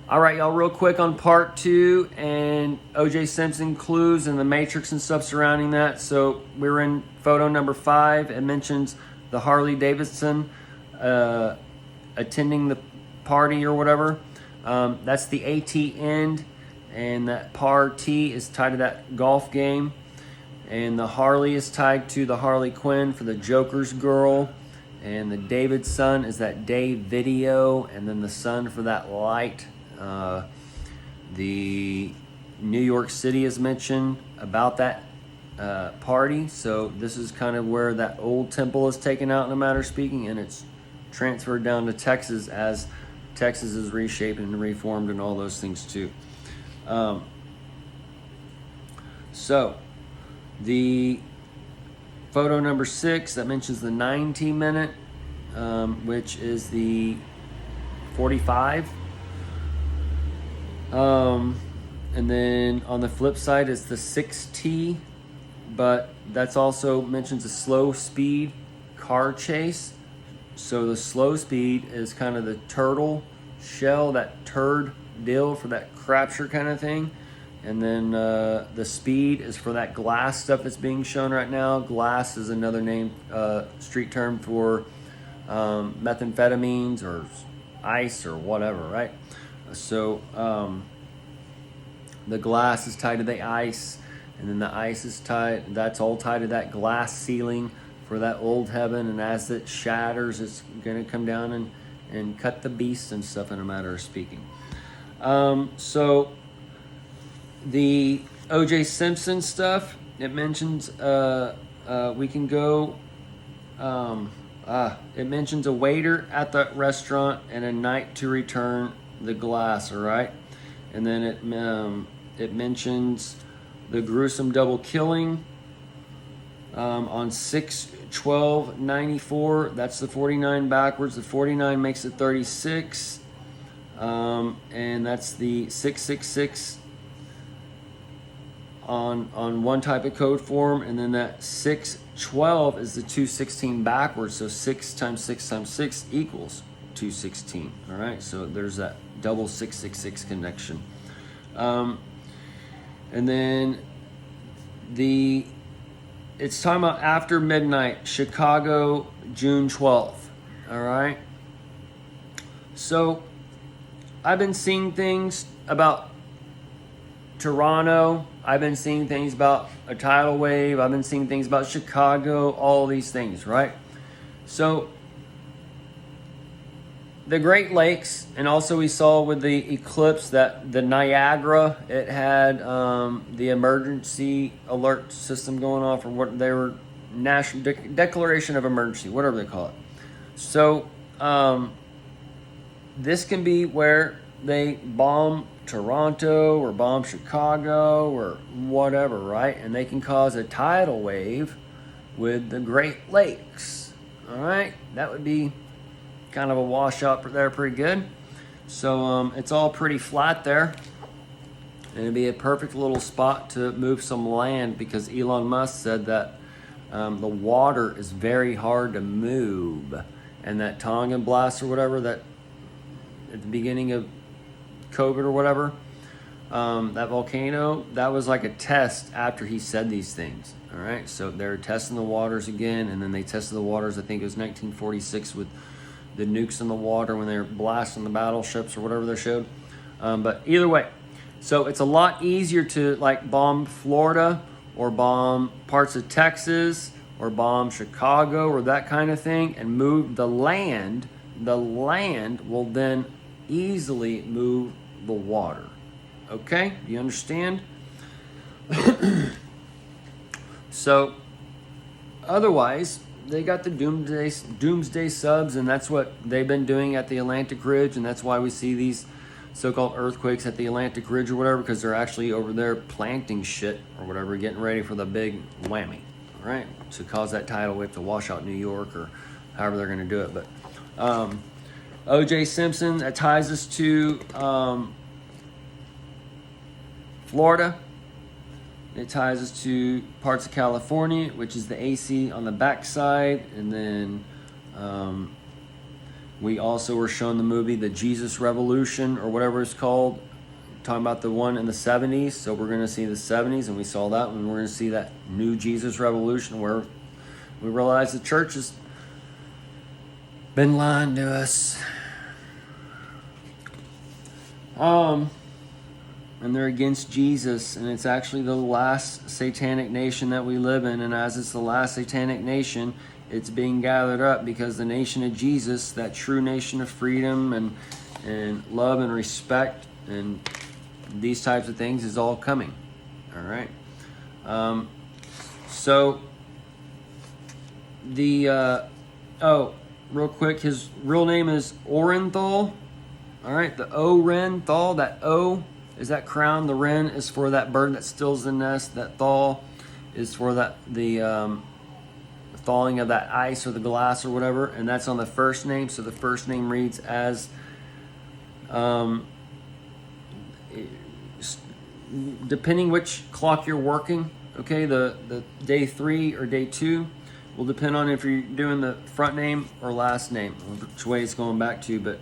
All right, y'all, real quick on part 2 and O.J. Simpson clues and the Matrix and stuff surrounding that. So we're in photo number 5. It mentions the Harley Davidson attending the party or whatever. That's the AT end, and that par T is tied to that golf game. And the Harley is tied to the Harley Quinn for the Joker's girl. And the David Sun is that day video, and then the sun for that light. The New York City is mentioned about that party, so this is kind of where that old temple is taken out in a matter of speaking, and it's transferred down to Texas as Texas is reshaped and reformed and all those things too. So the photo number 6 that mentions the 90-minute, which is the 45. And then on the flip side is the 6T, but that's also mentions a slow speed car chase. So the slow speed is kind of the turtle shell, that turd deal for that crapture kind of thing. And then the speed is for that glass stuff that's being shown right now. Glass is another name, street term for methamphetamines or ice or whatever, right? So the glass is tied to the ice, and then the ice is tied, that's all tied to that glass ceiling for that old heaven, and as it shatters, it's going to come down and cut the beast and stuff in a matter of speaking. So the O.J. Simpson stuff, it mentions we can go, it mentions a waiter at the restaurant and a night to return the glass, all right? And then it mentions the gruesome double killing on 6/12/94. That's the 49 backwards. The 49 makes it 36, and that's the 666 on one type of code form, and then that 6/12 is the 216 backwards. So 6 times 6 times 6 equals 216. All right, so there's that double 666 connection. And then it's talking about after midnight, Chicago, June 12th. All right. So I've been seeing things about Toronto. I've been seeing things about a tidal wave. I've been seeing things about Chicago, all these things, right? So the Great Lakes, and also we saw with the eclipse that the Niagara, it had the emergency alert system going off, or what they were, national declaration of emergency, whatever they call it. So this can be where they bomb Toronto or bomb Chicago or whatever, right? And they can cause a tidal wave with the Great Lakes. All right, that would be kind of a washout there, pretty good. So it's all pretty flat there, and it'd be a perfect little spot to move some land, because Elon Musk said that the water is very hard to move, and that Tongan blast or whatever, that at the beginning of COVID or whatever, that volcano, that was like a test after he said these things. All right, so they're testing the waters again, and then they tested the waters, I think it was 1946, with the nukes in the water when they were blasting the battleships or whatever they showed. But either way, so it's a lot easier to like bomb Florida or bomb parts of Texas or bomb Chicago or that kind of thing and move the land. The land will then easily move the water. Okay, do you understand? So otherwise, they got the doomsday subs, and that's what they've been doing at the Atlantic Ridge, and that's why we see these so-called earthquakes at the Atlantic Ridge or whatever, because they're actually over there planting shit or whatever, getting ready for the big whammy, all right, to cause that tidal wave to wash out New York or however they're going to do it. But O.J. Simpson, that ties us to Florida. It ties us to parts of California, which is the AC on the backside, and then We also were shown the movie The Jesus Revolution, or whatever it's called, talking about the one in the 70s. So we're going to see the 70s, and we saw that one. We're going to see that new Jesus Revolution, where we realize the church has been lying to us. And they're against Jesus, and it's actually the last satanic nation that we live in. And as it's the last satanic nation, it's being gathered up because the nation of Jesus, that true nation of freedom and love and respect and these types of things, is all coming. All right. So the real quick, his real name is Orenthal. All right, the Orenthal. That O is that crown. The Ren is for that bird that steals the nest. That Thal is for the thawing of that ice or the glass or whatever, and that's on the first name. So the first name reads as depending which clock you're working. Okay, the day 3 or day 2 will depend on if you're doing the front name or last name, which way it's going back to. But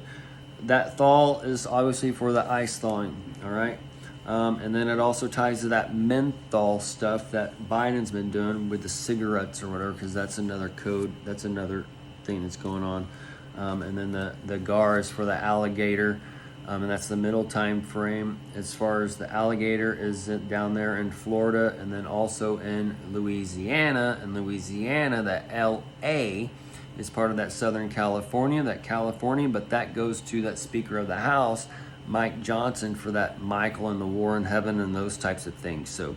that Thal is obviously for the ice thawing. All right. And then it also ties to that menthol stuff that Biden's been doing with the cigarettes or whatever, because that's another code. That's another thing that's going on. And then the Gar is for the alligator, and that's the middle time frame. As far as the alligator is down there in Florida, and then also in Louisiana. In Louisiana, the LA is part of that Southern California, but that goes to that Speaker of the House, Mike Johnson, for that Michael and the War in Heaven and those types of things. So,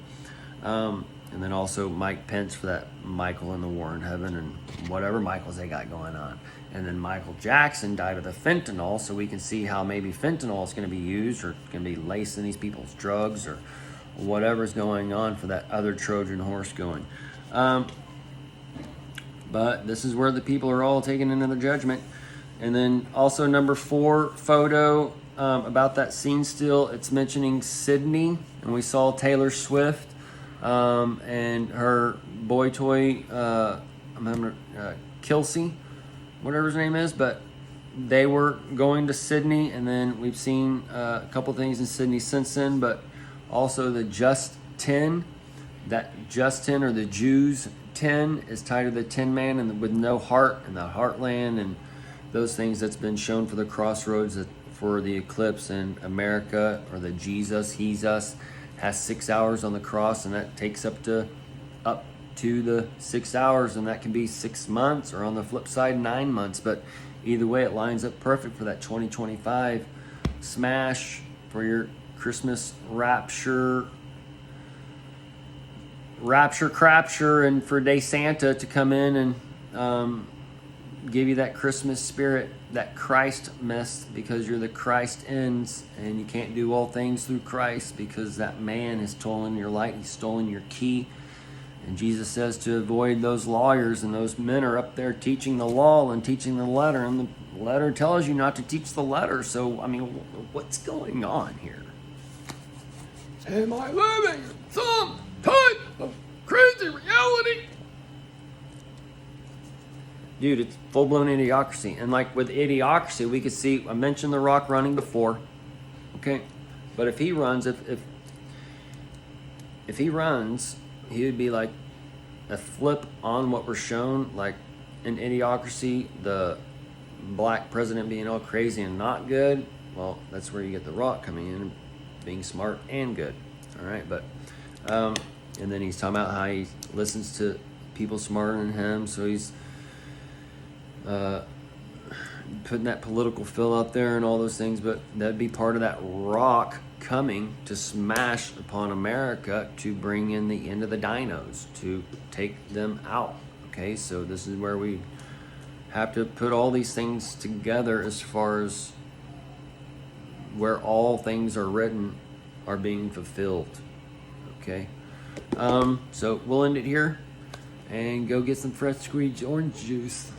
and then also Mike Pence for that Michael and the War in Heaven and whatever Michaels they got going on. And then Michael Jackson died of the fentanyl, so we can see how maybe fentanyl is going to be used, or going to be laced in these people's drugs, or whatever's going on for that other Trojan horse going. But this is where the people are all taken into the judgment. And then also number 4 photo, about that scene still, it's mentioning Sydney, and we saw Taylor Swift and her boy toy, Kelsey, whatever his name is, but they were going to Sydney, and then we've seen a couple things in Sydney since then, but also the Just 10, that Just 10 or the Jews 10 is tied to the Tin Man and with no heart and the Heartland and those things that's been shown for the crossroads, that for the eclipse in America, or the Jesus, He's Us, has 6 hours on the cross, and that takes up to the 6 hours, and that can be 6 months, or on the flip side 9 months. But either way, it lines up perfect for that 2025 smash for your Christmas rapture, crapture, and for Day Santa to come in and give you that Christmas spirit, that Christ mess, because you're the Christ ends, and you can't do all things through Christ because that man has stolen your light, he's stolen your key. And Jesus says to avoid those lawyers, and those men are up there teaching the law and teaching the letter, and the letter tells you not to teach the letter. So, I mean, what's going on here? Am I living in some type of crazy reality? Dude, it's full-blown idiocracy. And like with idiocracy, we could see, I mentioned The Rock running before, okay? But if he runs, if he runs, he would be like a flip on what we're shown, like in idiocracy, the black president being all crazy and not good. Well, that's where you get The Rock coming in and being smart and good, all right? But, and then he's talking about how he listens to people smarter than him, so he's putting that political fill out there and all those things. But that'd be part of that rock coming to smash upon America to bring in the end of the dinos, to take them out. Okay, so this is where we have to put all these things together as far as where all things are written are being fulfilled. Okay, so we'll end it here and go get some fresh squeezed orange juice.